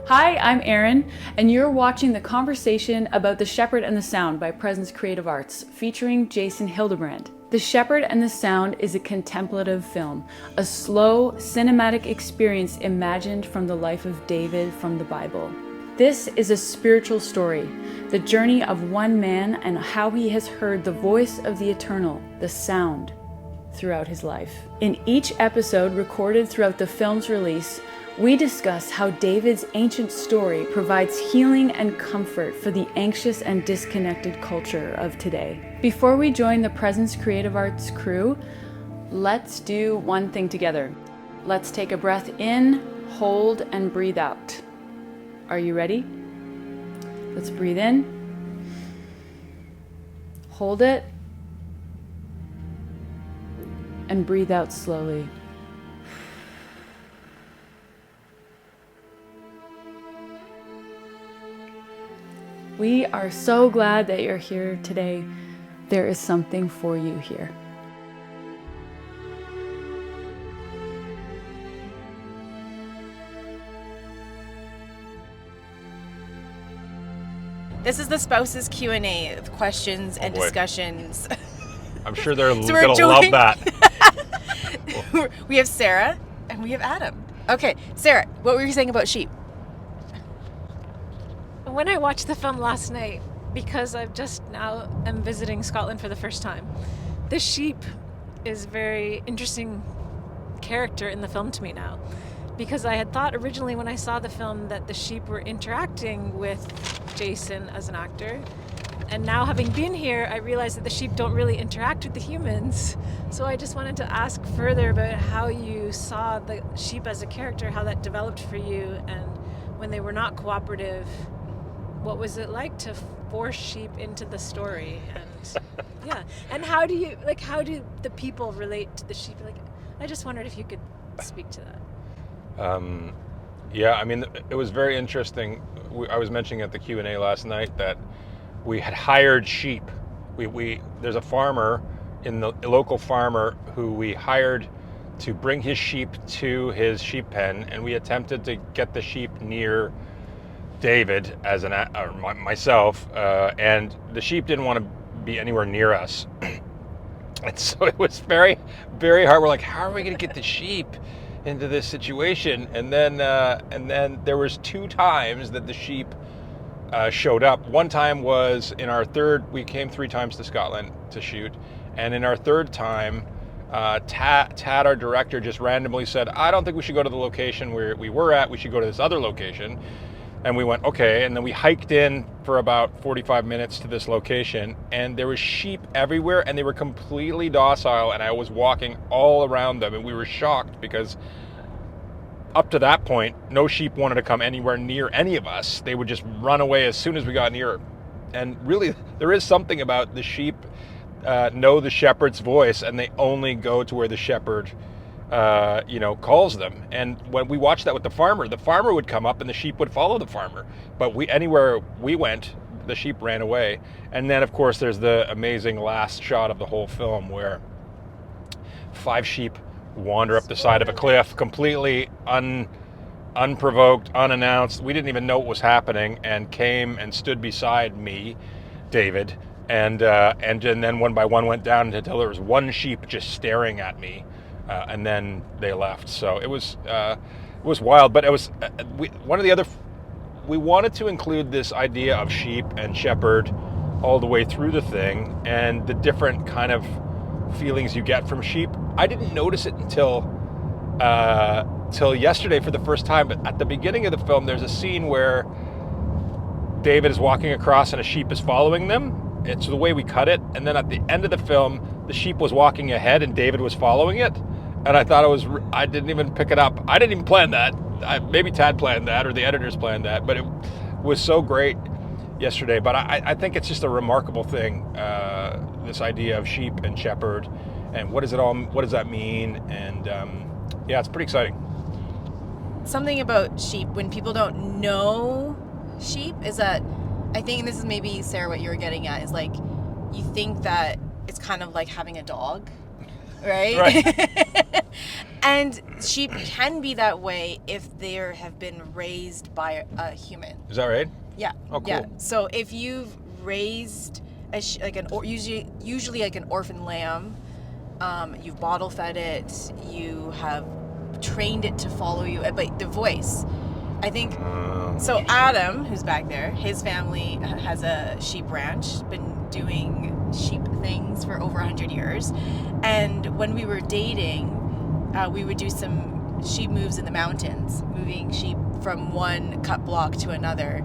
Hi, I'm Erin, and you're watching the conversation about The Shepherd and the Sound by Presence Creative Arts, featuring Jason Hildebrand. The Shepherd and the Sound is a contemplative film, a slow, cinematic experience imagined from the life of David from the Bible. This is a spiritual story, the journey of one man and how he has heard the voice of the eternal, the sound, throughout his life. In each episode recorded throughout the film's release, we discuss how David's ancient story provides healing and comfort for the anxious and disconnected culture of today. Before we join the Presence Creative Arts crew, let's do one thing together. Let's take a breath in, hold, and breathe out. Are you ready? Let's breathe in, hold it, and breathe out slowly. We are so glad that you're here today. There is something for you here. This is the spouses Q&A of questions and boy. discussions. I'm sure they're So we're gonna love that. We have Sarah and we have Adam. Okay, Sarah, what were you saying about sheep? When I watched the film last night, because I've just now am visiting Scotland for the first time, the sheep is a very interesting character in the film to me now. Because I had thought originally when I saw the film that the sheep were interacting with Jason as an actor. And now having been here, I realized that the sheep don't really interact with the humans. So I just wanted to ask further about how you saw the sheep as a character, how that developed for you, and when they were not cooperative, what was it like to force sheep into the story? And yeah, and how do the people relate to the sheep? Like, I just wondered if you could speak to that. Yeah, I mean, it was very interesting. I was mentioning at the Q&A last night that we had hired sheep. There's a farmer, a local farmer, who we hired to bring his sheep to his sheep pen, and we attempted to get the sheep near David or myself, and the sheep didn't want to be anywhere near us. And so it was very, very hard. We're like, how are we going to get the sheep into this situation? And then there was 2 times that the sheep showed up. One time was we came 3 times to Scotland to shoot, and in our 3rd time, Tad, our director, just randomly said, I don't think we should go to the location where we were at, we should go to this other location. And we went, okay, and then we hiked in for about 45 minutes to this location, and there was sheep everywhere, and they were completely docile, and I was walking all around them, and we were shocked because up to that point, no sheep wanted to come anywhere near any of us. They would just run away as soon as we got near. And really, there is something about the sheep know the shepherd's voice, and they only go to where the shepherd calls them. And when we watched that with the farmer would come up and the sheep would follow the farmer. But anywhere we went, the sheep ran away. And then, of course, there's the amazing last shot of the whole film where 5 sheep wander up the side of a cliff, completely unprovoked, unannounced. We didn't even know what was happening, and came and stood beside me, David, and then one by one went down until there was 1 sheep just staring at me. And then they left. So it was wild. But it was we wanted to include this idea of sheep and shepherd all the way through the thing, and the different kind of feelings you get from sheep. I didn't notice it until yesterday for the first time. But at the beginning of the film, there's a scene where David is walking across and a sheep is following them. It's the way we cut it. And then at the end of the film, the sheep was walking ahead and David was following it. And I thought I didn't even pick it up. I didn't even plan that. Maybe Tad planned that, or the editors planned that, but it was so great yesterday. But I think it's just a remarkable thing, this idea of sheep and shepherd, and what does that mean? And yeah, it's pretty exciting. Something about sheep, when people don't know sheep, is that, I think, and this is maybe, Sarah, what you were getting at, is like, you think that it's kind of like having a dog, right? And sheep can be that way if they have been raised by a human. Is that right? Yeah. Oh, cool. Yeah. So if you've raised usually like an orphan lamb, you've bottle fed it, you have trained it to follow you, but the voice, I think. So Adam, who's back there, his family has a sheep ranch, been doing sheep things for over 100 years. And when we were dating, we would do some sheep moves in the mountains, moving sheep from one cut block to another.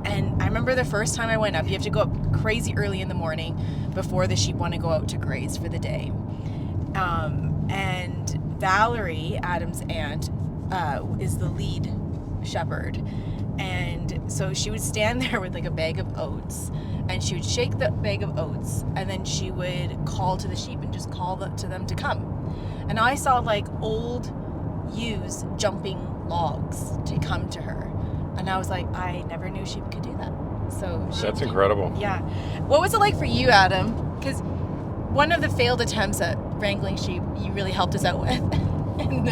And I remember the first time I went up, you have to go up crazy early in the morning before the sheep want to go out to graze for the day. And Valerie, Adam's aunt, is the lead shepherd. And so she would stand there with like a bag of oats, and she would shake the bag of oats, and then she would call to the sheep and just call to them to come. And I saw like old ewes jumping logs to come to her. And I was like, I never knew sheep could do that. So That's incredible. Yeah. What was it like for you, Adam? Because one of the failed attempts at wrangling sheep, you really helped us out with.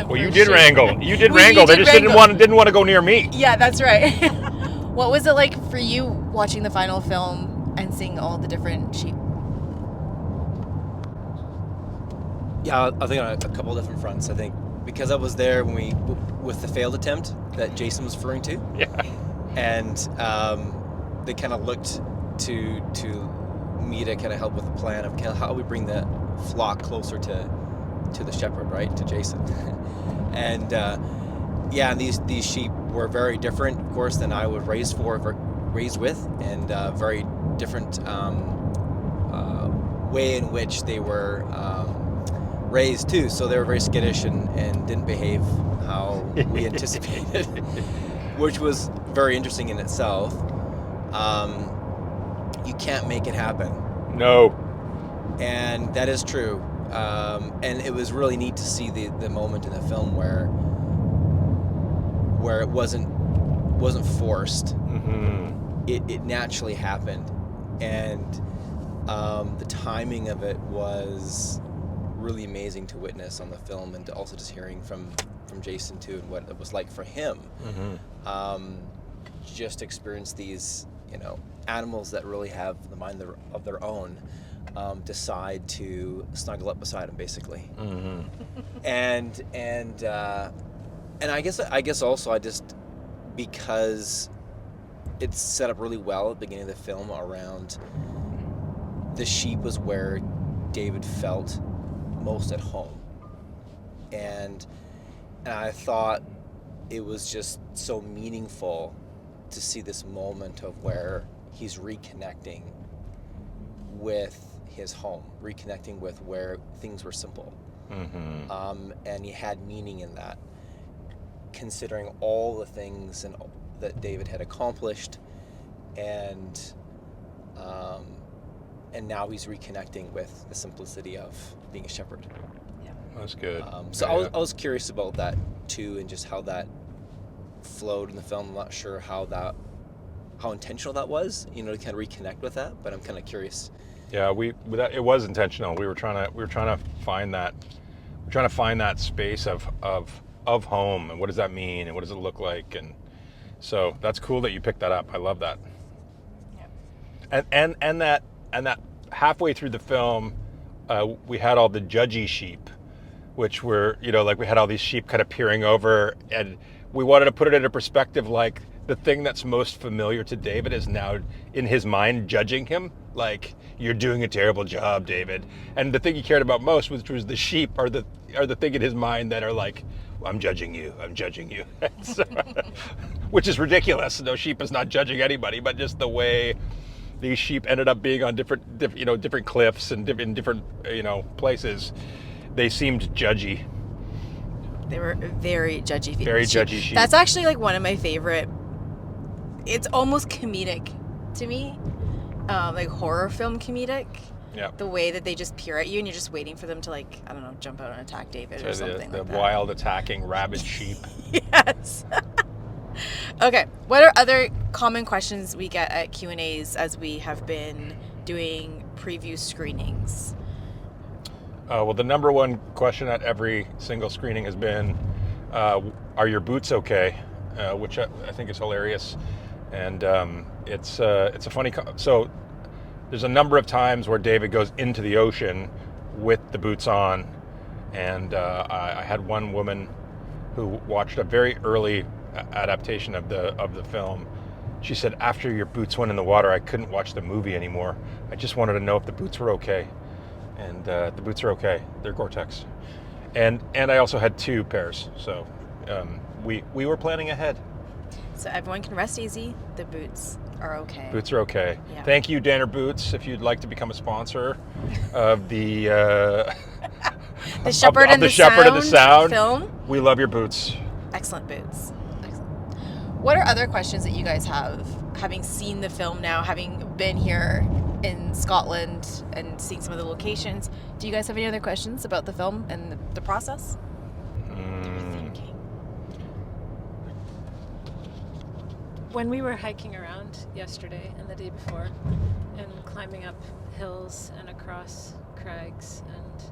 Well, you did wrangle. You did wrangle. They just didn't want to go near me. Yeah, that's right. What was it like for you watching the final film and seeing all the different sheep? Yeah, I think on a couple different fronts. I think because I was there when with the failed attempt that Jason was referring to. Yeah. And they kind of looked to me to kind of help with the plan of kind of how we bring the flock closer to the shepherd, right, to Jason. And and these sheep were very different, of course, than I was raised with, and very different way in which they were raised too. So they were very skittish and didn't behave how we anticipated, which was very interesting in itself. You can't make it happen. No. And that is true. And it was really neat to see the moment in the film where it wasn't forced. Mm-hmm. It naturally happened, and the timing of it was really amazing to witness on the film, and also just hearing from Jason too, and what it was like for him. Mm-hmm. Just experience these, animals that really have the mind of their own. Decide to snuggle up beside him, basically. Mm-hmm. and I guess also because it's set up really well at the beginning of the film around the sheep was where David felt most at home, and I thought it was just so meaningful to see this moment of where he's reconnecting with his home, reconnecting with where things were simple. Mm-hmm. And he had meaning in that, considering all the things that David had accomplished, and now he's reconnecting with the simplicity of being a shepherd. Yeah. That's good. I was curious about that too, and just how that flowed in the film. I'm not sure how intentional that was, to kind of reconnect with that, but I'm kind of curious. Yeah, it was intentional. We were trying to find that. We're trying to find that space of home, and what does that mean, and what does it look like, and so that's cool that you picked that up. I love that. Yeah. And that halfway through the film, we had all the judgy sheep, which were we had all these sheep kind of peering over, and we wanted to put it into perspective, like the thing that's most familiar to David is now in his mind judging him, like, you're doing a terrible job, David. And the thing he cared about most, which was the sheep, are the thing in his mind that are like, I'm judging you. So, which is ridiculous. No, sheep is not judging anybody, but just the way these sheep ended up being on different cliffs and in different places, they seemed judgy. They were very judgy. Very judgy sheep. That's actually like one of my favorite. It's almost comedic to me, like horror film comedic. Yeah. The way that they just peer at you and you're just waiting for them to, like, I don't know, jump out and attack David or something the like that. wild attacking rabid sheep. Yes. Okay. What are other common questions we get at Q&As as we have been doing preview screenings? Well, the number one question at every single screening has been, "Are your boots okay?" Which I think is hilarious, and it's a funny. So there's a number of times where David goes into the ocean with the boots on, and I had one woman who watched a very early adaptation of the film. She said, "After your boots went in the water, I couldn't watch the movie anymore. I just wanted to know if the boots were okay." And the boots are okay. They're Gore-Tex. And I also had 2 pairs. So we were planning ahead. So everyone can rest easy. The boots are okay. Boots are okay. Yeah. Thank you, Danner Boots. If you'd like to become a sponsor of the The Shepherd and the Sound film. We love your boots. Excellent boots. Excellent. What are other questions that you guys have, having seen the film now, having been here in Scotland and seeing some of the locations? Do you guys have any other questions about the film and the process? When we were hiking around yesterday and the day before and climbing up hills and across crags and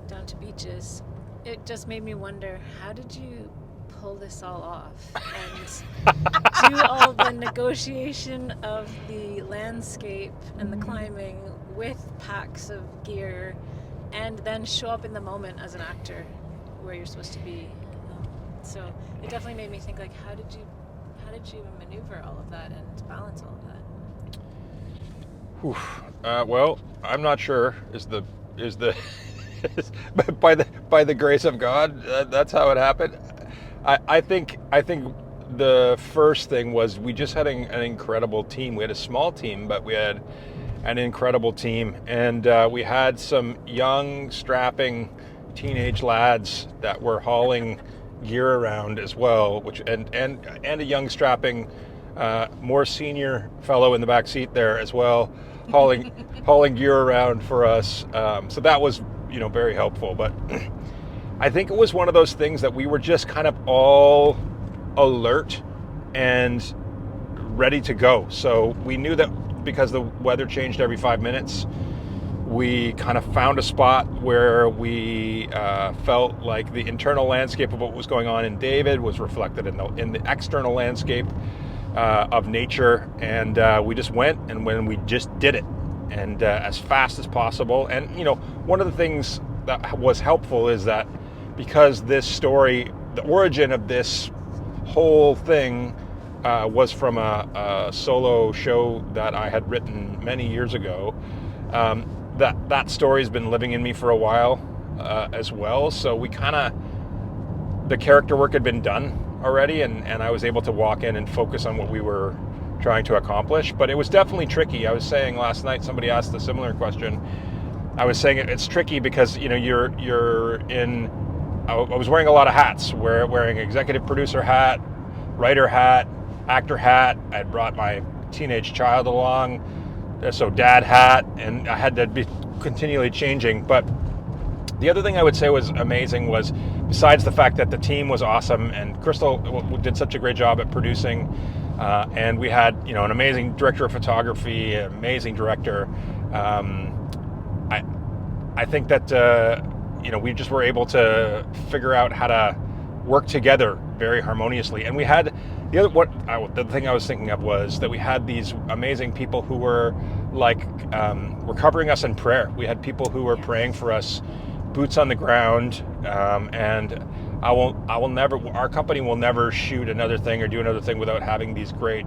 down to beaches, it just made me wonder, how did you pull this all off and do all the negotiation of the landscape and the climbing with packs of gear and then show up in the moment as an actor where you're supposed to be? So it definitely made me think, like, how did you maneuver all of that and balance all of that? Well, I'm not sure. Is the by the grace of God, that's how it happened. I think the first thing was we just had an incredible team. We had a small team, but we had an incredible team, and we had some young, strapping teenage lads that were hauling gear around as well, which and a young, strapping, more senior fellow in the back seat there as well, hauling gear around for us. So that was, very helpful. But I think it was one of those things that we were just kind of all alert and ready to go. So we knew that because the weather changed every 5 minutes, we kind of found a spot where we felt like the internal landscape of what was going on in David was reflected in the external landscape of nature, and we just went, and when we just did it, and as fast as possible. And one of the things that was helpful is that because this story, the origin of this whole thing was from a solo show that I had written many years ago. That story's been living in me for a while as well. So we the character work had been done already, and I was able to walk in and focus on what we were trying to accomplish. But it was definitely tricky. I was saying last night, somebody asked a similar question. I was saying it's tricky because you're in. I was wearing a lot of hats. Wearing executive producer hat, writer hat, actor hat. I had brought my teenage child along, so dad hat, and I had to be continually changing. But the other thing I would say was amazing was, besides the fact that the team was awesome and Crystal did such a great job at producing, and we had an amazing director of photography, an amazing director. I think that we just were able to figure out how to work together very harmoniously. And we had the thing I was thinking of was that we had these amazing people who were were covering us in prayer. We had people who were praying for us, boots on the ground, and our company will never shoot another thing or do another thing without having these great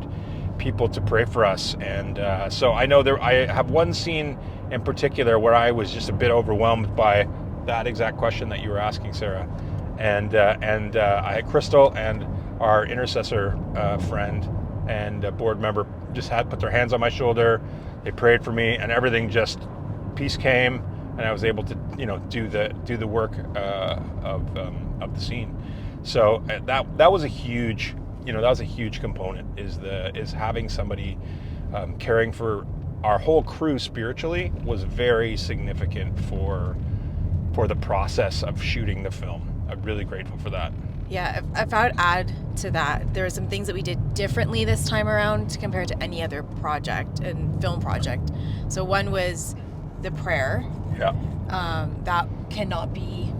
people to pray for us. And so I know I have one scene in particular where I was just a bit overwhelmed by that exact question that you were asking, Sarah. And I had Crystal and our intercessor friend and board member just put their hands on my shoulder. They prayed for me, and everything peace came, and I was able to do the work of the scene. So that was a huge component, is having somebody caring for our whole crew spiritually was very significant for the process of shooting the film. I'm really grateful for that. Yeah, if I would add to that, there are some things that we did differently this time around compared to any other project and film project. So one was the prayer. Yeah. That cannot be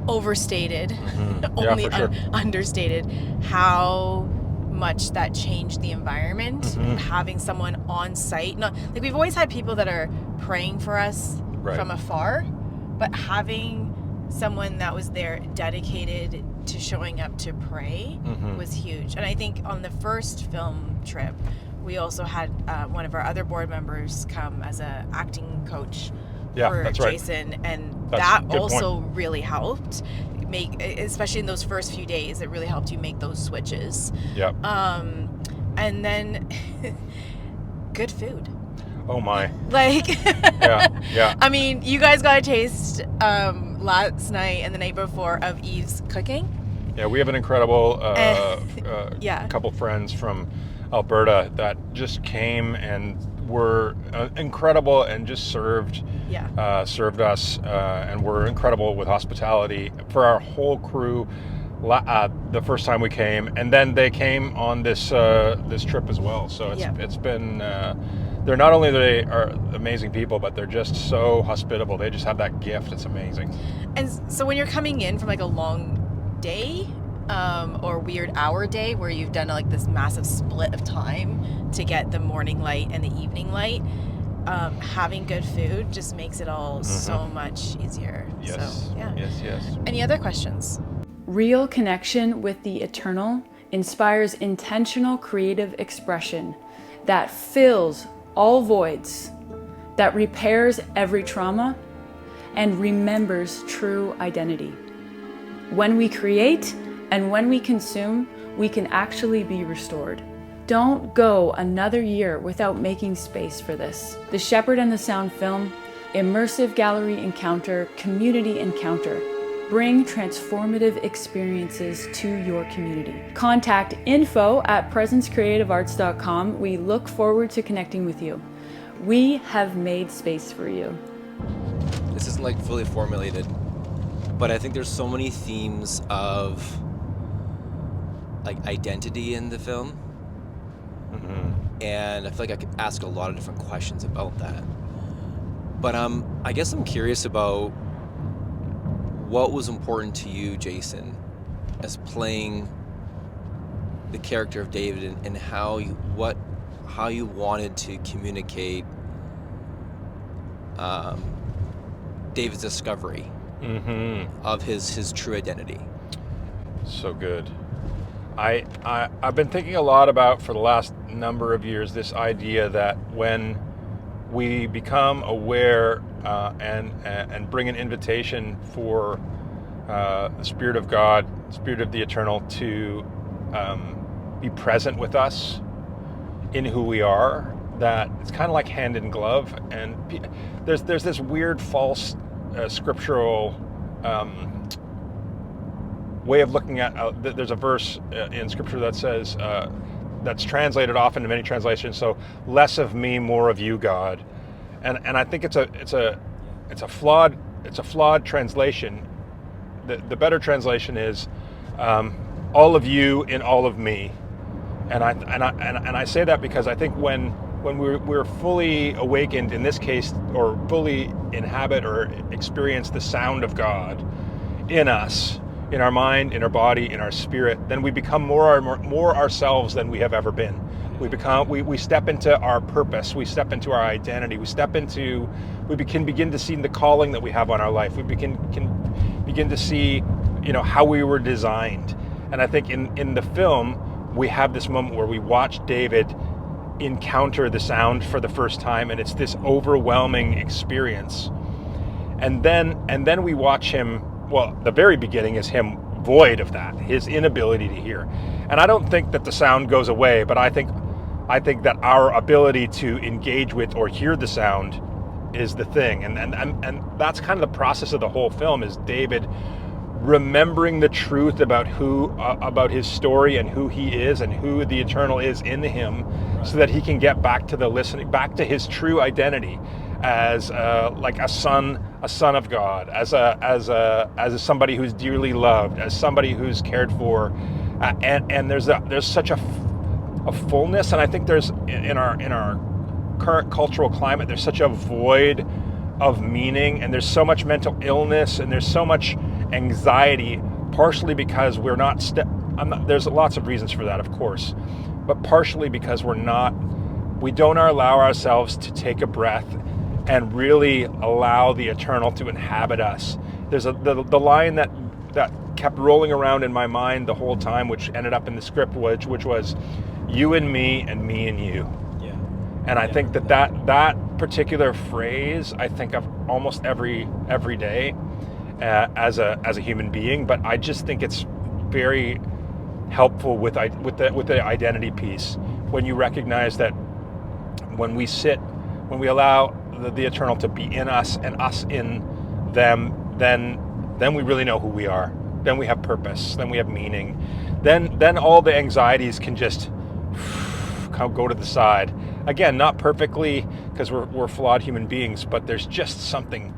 overstated, Yeah, only for sure. understated, how much that changed the environment. Having someone on site, not like we've always had people that are praying for us Right. from afar, but having someone that was there dedicated to showing up to pray was huge. And I think on the first film trip, we also had one of our other board members come as a acting coach for that's right. Jason, and That's that a good also really helped make, especially in those first few days, it really helped you make those switches. Yeah. And then good food. Oh my. Like, Yeah. I mean, you guys got a taste last night and the night before of Eve's cooking. Yeah, we have an incredible Yeah. couple friends from Alberta that just came and were incredible and just served us and were incredible with hospitality for our whole crew the first time we came, and then they came on this trip as well. So it's been they're not only they are amazing people, but they're just so hospitable. They just have that gift. It's amazing. And so when you're coming in from like a long day or weird hour day where you've done like this massive split of time to get the morning light and the evening light, having good food just makes it all so much easier. Yes. So, yeah. Yes. Any other questions? Real connection with the eternal inspires intentional creative expression that fills all voids, that repairs every trauma, and remembers true identity. When we create and when we consume, we can actually be restored. Don't go another year without making space for this. The Shepherd and the Sound film, immersive gallery encounter, community encounter. Bring transformative experiences to your community. Contact info@PresenceCreativeArts.com. We look forward to connecting with you. We have made space for you. This isn't like fully formulated, but I think there's so many themes of like identity in the film. And I feel like I could ask a lot of different questions about that. But I guess I'm curious about what was important to you, Jason, as playing the character of David, and how you wanted to communicate David's discovery of his true identity. So good. I've been thinking a lot about, for the last number of years, this idea that when we become aware and bring an invitation for the Spirit of God, Spirit of the Eternal, to be present with us in who we are, that it's kind of like hand in glove. And there's this weird false scriptural way of looking at. There's a verse in Scripture that says, that's translated often in many translations, so less of me, more of you, God. And I think it's a flawed translation. The better translation is all of you in all of me. And I say that because I think when we're fully awakened, in this case, or fully inhabit or experience the sound of God in us, in our mind, in our body, in our spirit, then we become more ourselves than we have ever been. We step into our purpose, we step into our identity, we can begin to see the calling that we have on our life. We can begin to see, how we were designed. And I think in the film, we have this moment where we watch David encounter the sound for the first time, and it's this overwhelming experience. And then we watch him. Well, the very beginning is him void of that, his inability to hear. And I don't think that the sound goes away, but I think that our ability to engage with or hear the sound is the thing. And that's kind of the process of the whole film, is David remembering the truth about his story and who he is and who the Eternal is in him, so that he can get back to back to his true identity as like a son of God, as somebody who's dearly loved, as somebody who's cared for, and there's such a fullness. And I think there's in our current cultural climate, there's such a void of meaning, and there's so much mental illness, and there's so much anxiety, partially because we're not, there's lots of reasons for that, of course, but partially because we don't allow ourselves to take a breath and really allow the eternal to inhabit us. There's the line that kept rolling around in my mind the whole time, which ended up in the script, which was you and me and you. Yeah. And I think that particular phrase, I think of almost every day as a human being, but I just think it's very helpful with the identity piece, when you recognize that when we allow the eternal to be in us and us in them, then we really know who we are. Then we have purpose. Then we have meaning. Then all the anxieties can just go to the side. Again, not perfectly, because we're flawed human beings, but there's just something,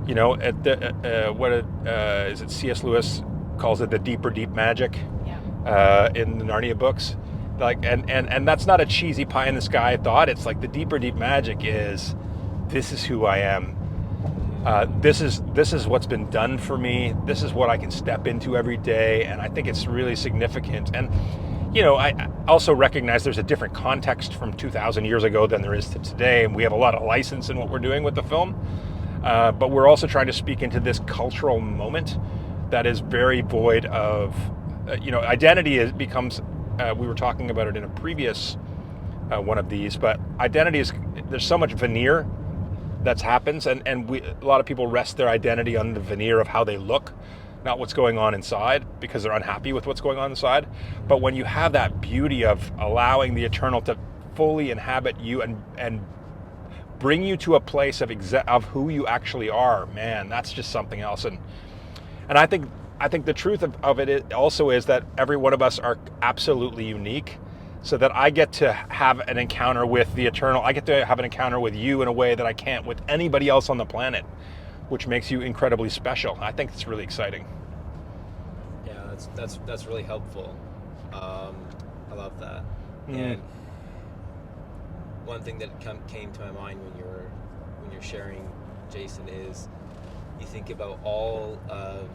at is it C.S. Lewis calls it the deeper deep magic, in the Narnia books. Like, and that's not a cheesy pie in the sky thought. It's like the deeper deep magic is, this is who I am. This is what's been done for me. This is what I can step into every day, and I think it's really significant. And I also recognize there's a different context from 2,000 years ago than there is to today, and we have a lot of license in what we're doing with the film. But we're also trying to speak into this cultural moment that is very void of, identity becomes. We were talking about it in a previous one of these, but identity there's so much veneer that happens, and a lot of people rest their identity on the veneer of how they look, not what's going on inside, because they're unhappy with what's going on inside. But when you have that beauty of allowing the eternal to fully inhabit you and bring you to a place of who you actually are, man, that's just something else. And I think the truth of it also is that every one of us are absolutely unique, so that I get to have an encounter with the eternal. I get to have an encounter with you in a way that I can't with anybody else on the planet, which makes you incredibly special. I think it's really exciting. Yeah, that's really helpful. I love that. And one thing that came to my mind when you're sharing, Jason, is you think about all of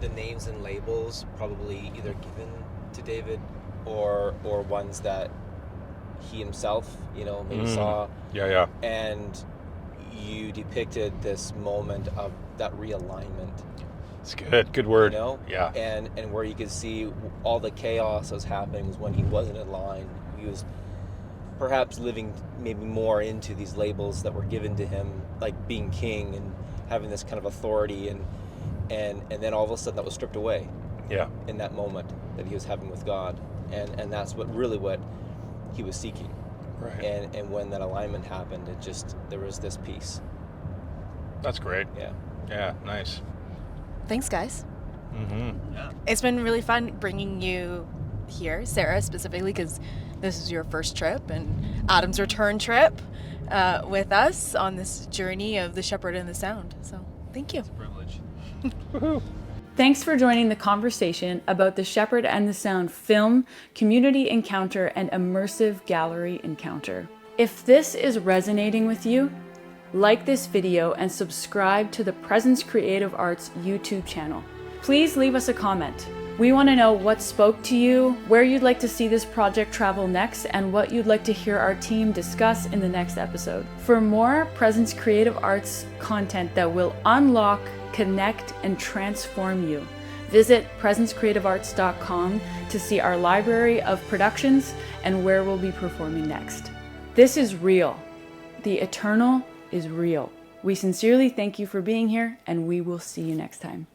the names and labels probably either given to David or ones that he himself, maybe saw. Yeah. And you depicted this moment of that realignment. It's good word. Yeah. And where you could see all the chaos that was happening was when he wasn't in line. He was perhaps living maybe more into these labels that were given to him, like being king and having this kind of authority, and then all of a sudden that was stripped away. Yeah. In that moment that he was having with God, and that's what he was seeking. Right. And when that alignment happened, there was this peace. That's great. Yeah, nice. Thanks, guys. Yeah. It's been really fun bringing you here, Sarah specifically, because this is your first trip and Adam's return trip with us on this journey of the Shepherd and the Sound. So thank you. It's a privilege. Woohoo. Thanks for joining the conversation about the Shepherd and the Sound film, community encounter, and immersive gallery encounter. If this is resonating with you, like this video and subscribe to the Presence Creative Arts YouTube channel. Please leave us a comment. We want to know what spoke to you, where you'd like to see this project travel next, and what you'd like to hear our team discuss in the next episode. For more Presence Creative Arts content that will unlock, connect, and transform you, visit PresenceCreativeArts.com to see our library of productions and where we'll be performing next. This is real. The eternal is real. We sincerely thank you for being here, and we will see you next time.